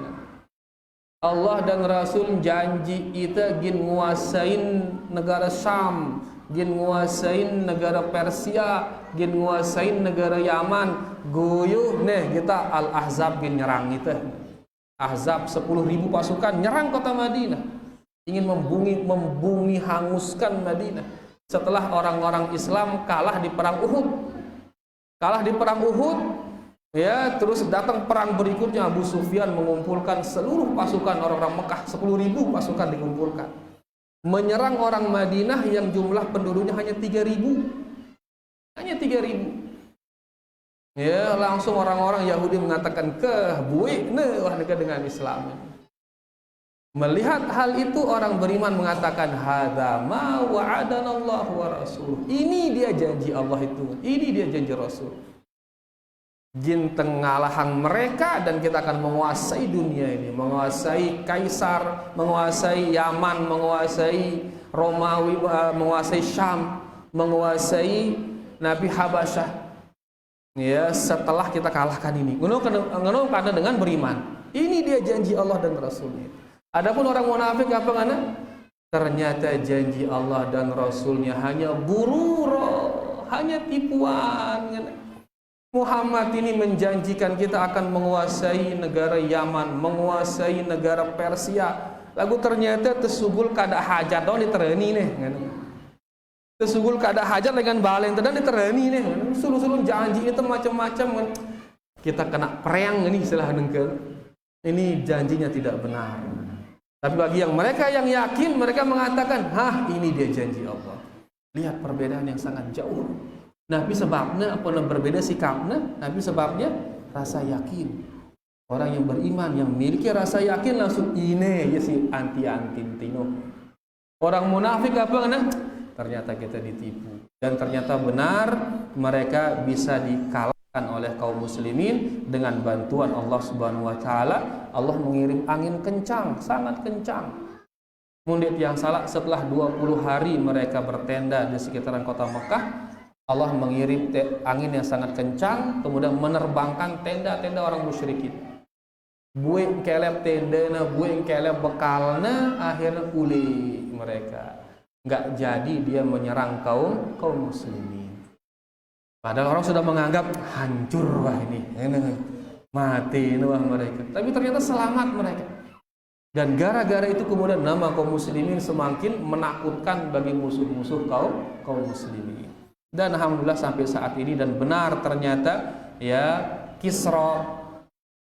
Allah dan Rasul janji kita gin nguasain negara Syam, gin nguasain negara Persia, gin nguasain negara Yaman. Goyuh nih kita Al-Ahzab gin nyerang kita. Ahzab 10.000 pasukan nyerang kota Madinah, ingin membumi hanguskan Madinah. Setelah orang-orang Islam kalah di perang Uhud. Ya, terus datang perang berikutnya. Abu Sufyan mengumpulkan seluruh pasukan orang-orang Mekah, 10.000 pasukan dikumpulkan, menyerang orang Madinah yang jumlah penduduknya hanya 3.000. Hanya 3.000. Ya, langsung orang-orang Yahudi mengatakan buik wah dengan Islam. Melihat hal itu, orang beriman mengatakan hadza ma wa'adanallahu wa rasuluh. Ini dia janji Allah itu, ini dia janji Rasul. Jin tengalahan mereka dan kita akan menguasai dunia ini, menguasai Kaisar, menguasai Yaman, menguasai Romawi, menguasai Syam, menguasai Nabi Habasyah. Ya, setelah kita kalahkan ini, karena dengan beriman. Ini dia janji Allah dan Rasulnya. Adapun orang munafik apa ngana? Ternyata janji Allah dan Rasulnya hanya bururo, hanya tipuan. Muhammad ini menjanjikan kita akan menguasai negara Yaman, menguasai negara Persia. Lalu ternyata tersugul kada hajat dong diterani nih. Tersugul kada hajat dengan balen dan diterani nih. Suluh-suluh janji itu macam-macam. Kita kena perang ini istilah dengkel. Ini janjinya tidak benar. Tapi bagi yang mereka yang yakin, mereka mengatakan, ini dia janji Allah. Lihat perbedaan yang sangat jauh. Nabi sebabnya apa yang berbeda sikapnya? Nabi sebabnya rasa yakin. Orang yang beriman, yang memiliki rasa yakin langsung ini ya si anti-tino. Orang munafik apa kan? Ternyata kita ditipu. Dan ternyata benar mereka bisa dikalahkan oleh kaum muslimin dengan bantuan Allah Subhanahu wa taala. Allah mengirim angin kencang, sangat kencang. Mundit yang salah, setelah 20 hari mereka bertenda di sekitaran kota Mekah, Allah mengirim angin yang sangat kencang, kemudian menerbangkan tenda-tenda orang musyrikin. Bueng kelep tendana, bueng kelep bekalna, akhirnya pulih mereka. Enggak jadi dia menyerang kaum muslimin. Padahal orang sudah menganggap hancur wah ini mati wah mereka. Tapi ternyata selamat mereka. Dan gara-gara itu kemudian nama kaum muslimin semakin menakutkan bagi musuh-musuh kaum muslimin. Dan alhamdulillah sampai saat ini, dan benar ternyata ya Kisra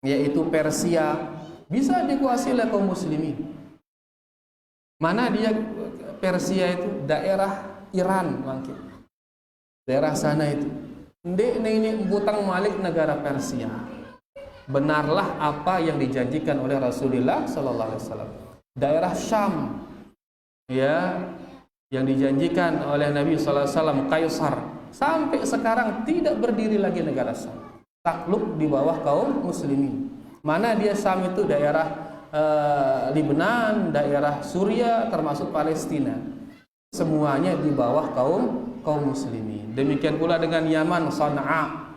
yaitu Persia bisa dikuasai oleh kaum muslimin. Mana dia Persia itu? Daerah Iran mungkin. daerah sana itu. Ini Butang Malik negara Persia. Benarlah apa yang dijanjikan oleh Rasulullah sallallahu alaihi wasallam. Daerah Syam, ya, yang dijanjikan oleh Nabi sallallahu alaihi wasallam, Kaisar, sampai sekarang tidak berdiri lagi negara Syam. Takluk di bawah kaum muslimin. Mana dia Syam itu daerah Lebanon, daerah Suria, termasuk Palestina. Semuanya di bawah kaum muslimin. Demikian pula dengan Yaman, Sana'a,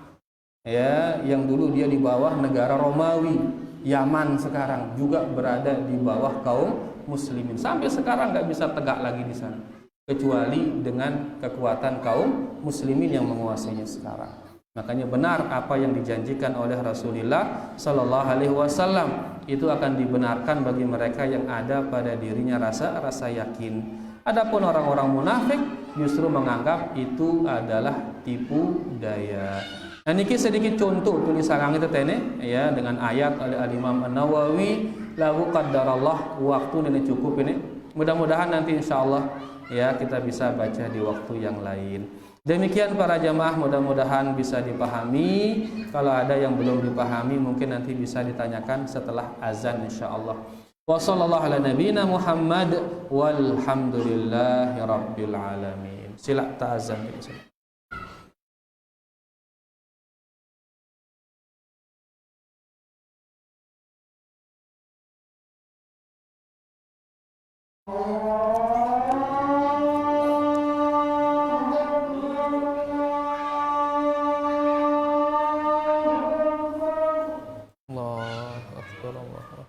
ya, yang dulu dia di bawah negara Romawi. Yaman sekarang juga berada di bawah kaum muslimin. Sampai sekarang nggak bisa tegak lagi di sana, kecuali dengan kekuatan kaum muslimin yang menguasainya sekarang. Makanya benar apa yang dijanjikan oleh Rasulullah sallallahu alaihi wasallam, itu akan dibenarkan bagi mereka yang ada pada dirinya rasa yakin. Adapun orang-orang munafik justru menganggap itu adalah tipu daya. Nah, niki sedikit contoh tulisan itu tene, ya, dengan ayat oleh Al-Imam An-Nawawi, lahu qaddarallah, waktu ini cukup ini. Mudah-mudahan nanti insyaallah, ya, kita bisa baca di waktu yang lain. Demikian para jamaah, mudah-mudahan bisa dipahami. Kalau ada yang belum dipahami mungkin nanti bisa ditanyakan setelah azan insyaallah. Wa sallallahu ala nabiyyina Muhammad walhamdulillahi rabbil alamin. Sila ta'azan. Allahu akbar, Allahu akbar.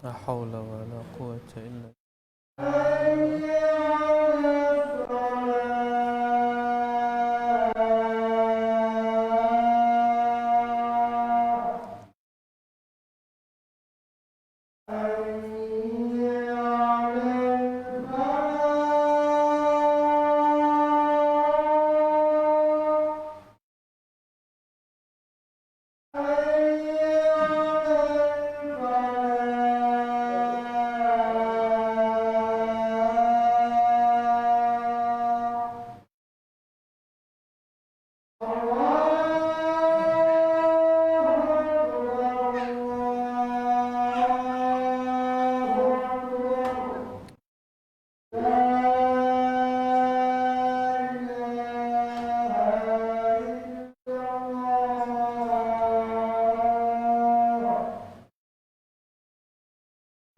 La haula wa la quwwata illa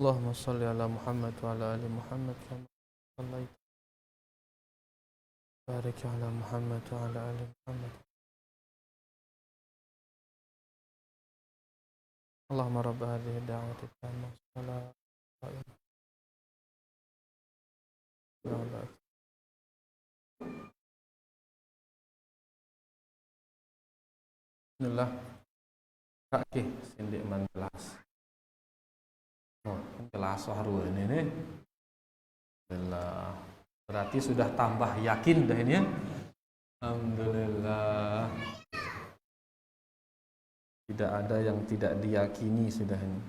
Allahumma salli ala Muhammad wa ala ali Muhammad kama sallaita barik ala Muhammad wa ala ali Muhammad. Allahumma rabb hadhihi ad-da'wati at-tammah was-salatu Bismillah. Rakih sindik man gelas. Oh, gelas haru ini nih. Alhamdulillah. Berarti sudah tambah yakin dah ini ya. Alhamdulillah. Tidak ada yang tidak diyakini sudah ini.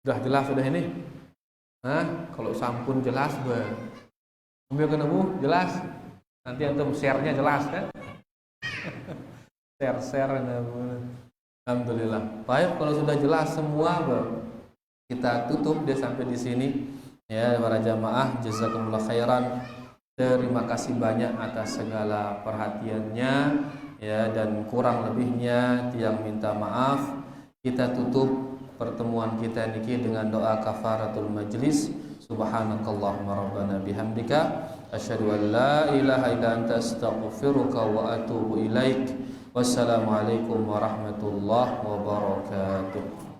Sudah jelas sudah ini? Kalau sampun jelas ambil kena bu jelas. Nanti antum share-nya jelas kan? share Alhamdulillah. Baik, kalau sudah jelas semua kita tutup dia sampai di sini. Ya, para jamaah, jazakumullah khairan. Terima kasih banyak atas segala perhatiannya, ya, dan kurang lebihnya tiang minta maaf. Kita tutup pertemuan kita niki dengan doa kafaratul majlis. Subhanakallahumma rabbana bihamdika asyhadu an la ilaha illa anta astaghfiruka wa atubu ilaik. Wassalamualaikum warahmatullahi wabarakatuh.